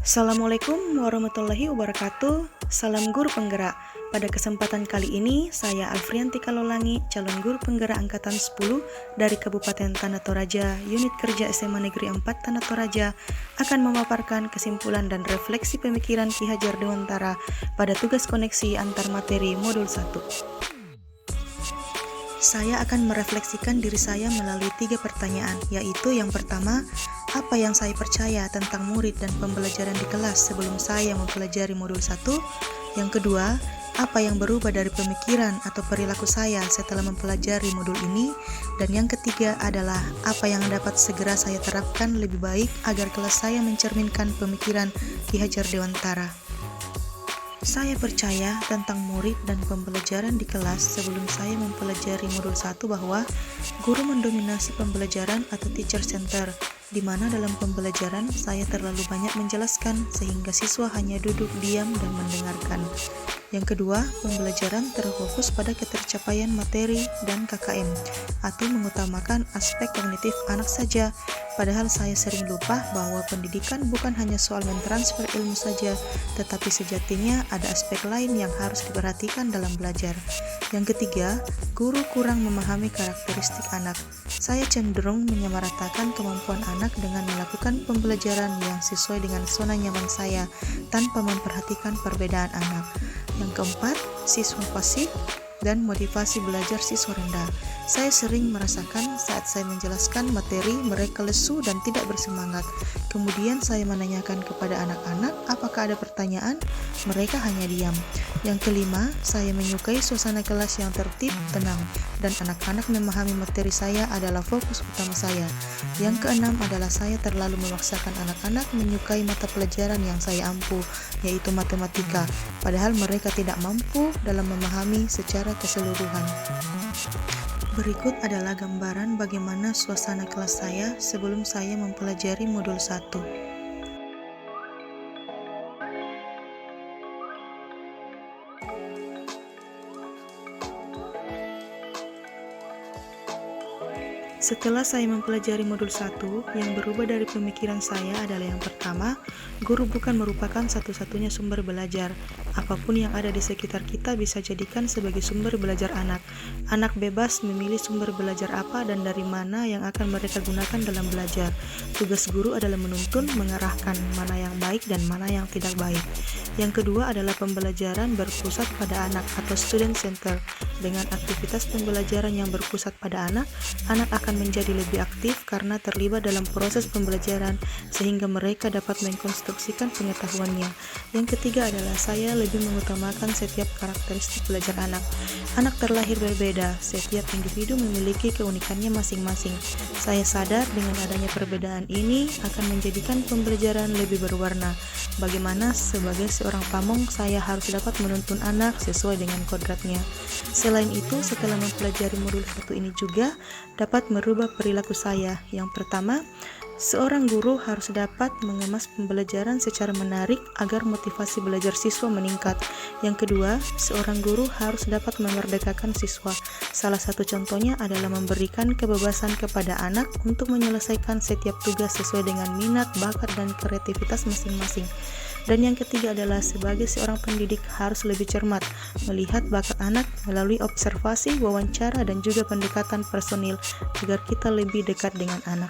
Assalamualaikum warahmatullahi wabarakatuh. Salam guru penggerak. Pada kesempatan kali ini, saya Alfrianti Kalolangi, calon guru penggerak angkatan 10 dari Kabupaten Tanah Toraja, unit kerja SMA Negeri 4 Tanah Toraja, akan memaparkan kesimpulan dan refleksi pemikiran Ki Hajar Dewantara pada tugas koneksi antar materi modul 1. Saya akan merefleksikan diri saya melalui 3 pertanyaan, yaitu yang pertama, apa yang saya percaya tentang murid dan pembelajaran di kelas sebelum saya mempelajari modul 1? Yang kedua, apa yang berubah dari pemikiran atau perilaku saya setelah mempelajari modul ini? Dan yang ketiga adalah apa yang dapat segera saya terapkan lebih baik agar kelas saya mencerminkan pemikiran Ki Hajar Dewantara. Saya percaya tentang murid dan pembelajaran di kelas sebelum saya mempelajari modul 1 bahwa guru mendominasi pembelajaran atau teacher center, di mana dalam pembelajaran saya terlalu banyak menjelaskan sehingga siswa hanya duduk diam dan mendengarkan. Yang kedua, pembelajaran terfokus pada ketercapaian materi dan KKM atau mengutamakan aspek kognitif anak saja. Padahal saya sering lupa bahwa pendidikan bukan hanya soal mentransfer ilmu saja, tetapi sejatinya ada aspek lain yang harus diperhatikan dalam belajar. Yang ketiga, guru kurang memahami karakteristik anak. Saya cenderung menyamaratakan kemampuan anak dengan melakukan pembelajaran yang sesuai dengan zona nyaman saya, tanpa memperhatikan perbedaan anak. Yang keempat, siswa pasif dan motivasi belajar siswa rendah. Saya sering merasakan saat saya menjelaskan materi, mereka lesu dan tidak bersemangat. Kemudian saya menanyakan kepada anak-anak apakah ada pertanyaan, mereka hanya diam. Yang kelima, saya menyukai suasana kelas yang tertib, tenang, dan anak-anak memahami materi saya adalah fokus utama saya. Yang keenam adalah saya terlalu memaksakan anak-anak menyukai mata pelajaran yang saya ampu, yaitu matematika, padahal mereka tidak mampu dalam memahami secara keseluruhan. Berikut adalah gambaran bagaimana suasana kelas saya sebelum saya mempelajari modul 1. Setelah saya mempelajari modul 1, yang berubah dari pemikiran saya adalah yang pertama, guru bukan merupakan satu-satunya sumber belajar. Apapun yang ada di sekitar kita bisa jadikan sebagai sumber belajar anak. Anak bebas memilih sumber belajar apa dan dari mana yang akan mereka gunakan dalam belajar. Tugas guru adalah menuntun, mengarahkan mana yang baik dan mana yang tidak baik. Yang kedua adalah pembelajaran berpusat pada anak atau student center. Dengan aktivitas pembelajaran yang berpusat pada anak akan menjadi lebih aktif karena terlibat dalam proses pembelajaran sehingga mereka dapat mengkonstruksikan pengetahuannya. Yang ketiga adalah saya lebih mengutamakan setiap karakteristik belajar anak. Anak terlahir berbeda, setiap individu memiliki keunikannya masing-masing. Saya sadar dengan adanya perbedaan ini akan menjadikan pembelajaran lebih berwarna. Bagaimana sebagai seorang pamong saya harus dapat menuntun anak sesuai dengan kodratnya. Selain itu, setelah mempelajari modul 1 ini juga dapat merubah perilaku saya. Yang pertama, seorang guru harus dapat mengemas pembelajaran secara menarik agar motivasi belajar siswa meningkat. Yang kedua, seorang guru harus dapat memerdekakan siswa. Salah satu contohnya adalah memberikan kebebasan kepada anak untuk menyelesaikan setiap tugas sesuai dengan minat, bakat, dan kreativitas masing-masing. Dan yang ketiga adalah sebagai seorang pendidik harus lebih cermat, melihat bakat anak melalui observasi, wawancara, dan juga pendekatan personil agar kita lebih dekat dengan anak.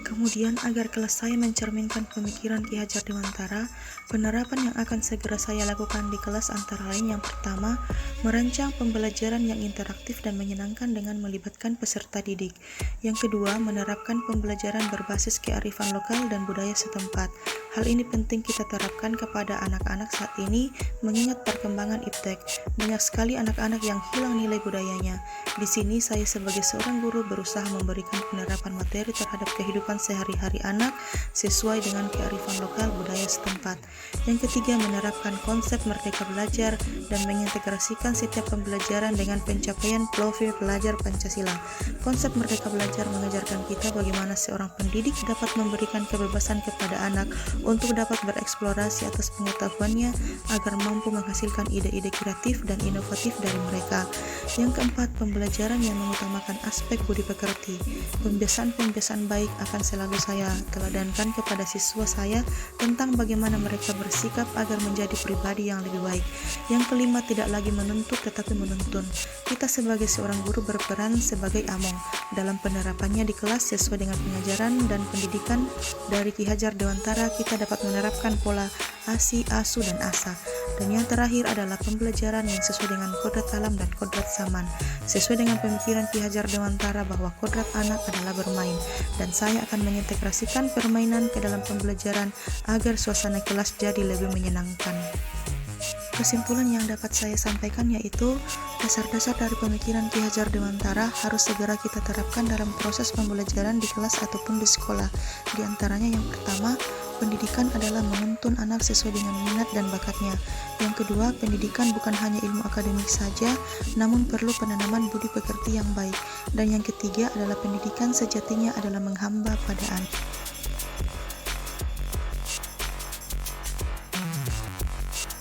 Kemudian, agar kelas saya mencerminkan pemikiran Ki Hajar Dewantara, penerapan yang akan segera saya lakukan di kelas antara lain yang pertama, merancang pembelajaran yang interaktif dan menyenangkan dengan melibatkan peserta didik. Yang kedua, menerapkan pembelajaran berbasis kearifan lokal dan budaya setempat. Hal ini penting kita terapkan kepada anak-anak saat ini mengingat perkembangan iptek. Banyak sekali anak-anak yang hilang nilai budayanya. Di sini saya sebagai seorang guru berusaha memberikan penerapan materi terhadap kehidupan sehari-hari anak sesuai dengan kearifan lokal budaya setempat. Yang ketiga, menerapkan konsep merdeka belajar dan mengintegrasikan setiap pembelajaran dengan pencapaian profil pelajar Pancasila. Konsep merdeka belajar mengajarkan kita bagaimana seorang pendidik dapat memberikan kebebasan kepada anak untuk dapat bereksplorasi atas pengetahuannya agar mampu menghasilkan ide-ide kreatif dan inovatif dari mereka. Yang keempat, pembelajaran yang mengutamakan aspek budi pekerti. Pembiasaan-pembiasaan baik akan selalu saya teladankan kepada siswa saya tentang bagaimana mereka bersikap agar menjadi pribadi yang lebih baik. Yang kelima, tidak lagi menuntut tetapi menuntun. Kita sebagai seorang guru berperan sebagai among dalam penerapannya di kelas sesuai dengan pengajaran dan pendidikan dari Ki Hajar Dewantara. Kita dapat menerapkan pola ASI, ASU, dan ASA. Dan yang terakhir adalah pembelajaran yang sesuai dengan kodrat alam dan kodrat zaman. Sesuai dengan pemikiran Ki Hajar Dewantara bahwa kodrat anak adalah bermain, dan saya akan mengintegrasikan permainan ke dalam pembelajaran agar suasana kelas jadi lebih menyenangkan. Kesimpulan yang dapat saya sampaikan yaitu dasar-dasar dari pemikiran Ki Hajar Dewantara harus segera kita terapkan dalam proses pembelajaran di kelas ataupun di sekolah. Di antaranya yang pertama, pendidikan adalah menuntun anak sesuai dengan minat dan bakatnya. Yang kedua, pendidikan bukan hanya ilmu akademik saja, namun perlu penanaman budi pekerti yang baik. Dan yang ketiga adalah pendidikan sejatinya adalah menghamba pada anak.